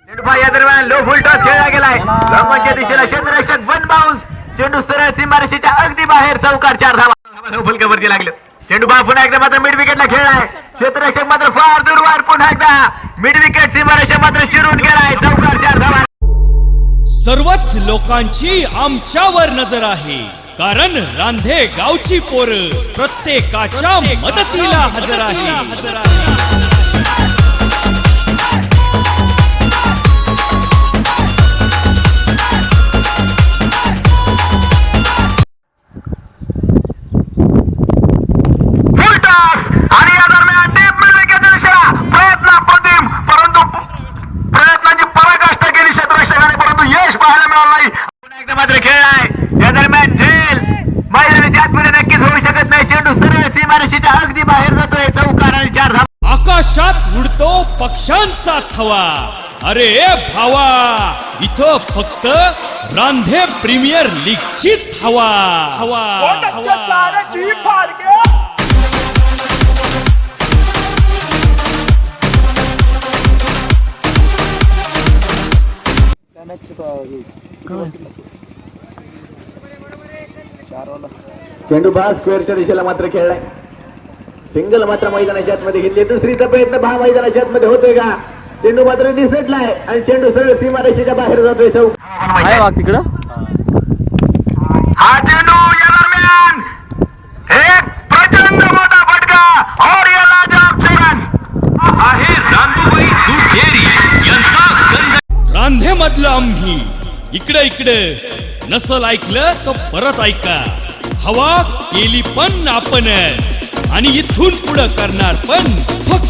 चेंडू या दरम्यान लो फुल टॉस खेळला गेलाय. लंबच्या दिशेला क्षेत्ररक्षक वन बाउन्स. चेंडू सरळ सीमारेषेच्या अगदी बाहेर. चौकार 4 धावा. लो फुल कव्हरती लागलं. चेंडू पुन्हा एकदा मात्र मिड विकेटला खेळलाय. क्षेत्ररक्षक मात्र फार दूरवर. पुन्हा एकदा मिड विकेट सीमारेषा मात्र शिरून गेलाय. चौकार 4 धावा. सर्वच लोकांची आमच्यावर नजर आहे, कारण रांधे गावची पोरं प्रत्येकाच्या मदतीला हजर आहे. मात्र खेळलाय. या दरम्यान झेल मैदानाच्या आतमध्ये नक्कीच होऊ शकत नाही. चेंडू सरळ सीमारेषेच्या अगदी बाहेर जातोय. चौकार आणि 4 धावा. आकाशात उडतो पक्ष्यांचा थवा. अरे भावा, इथं फक्त रांधे प्रीमियर लीगचीच हवा. चेंडू स्क्वेअरच्या दिशेला मात्र खेळलाय. सिंगल मात्र मैदानाच्या आतमध्ये घेतली. दुसरीचा प्रयत्न मैदानाच्या आतमध्ये होतोय का? चेंडू मात्र निसटलाय आणि चेंडू सरळ सीमारेषेच्या बाहेर जातोय. तिकडं हा चेंडू या दरम्यान एक प्रचंड मोठा फटका और या लाजवाब सेवन आहे रांधुबाई दुधेरी यांचा गंध. रांधे मधलं आम्ही इकडे नसल ऐकलं तर परत ऐका. हवा केली पण आपणच आणि इथून पुढे करणार पण फक्त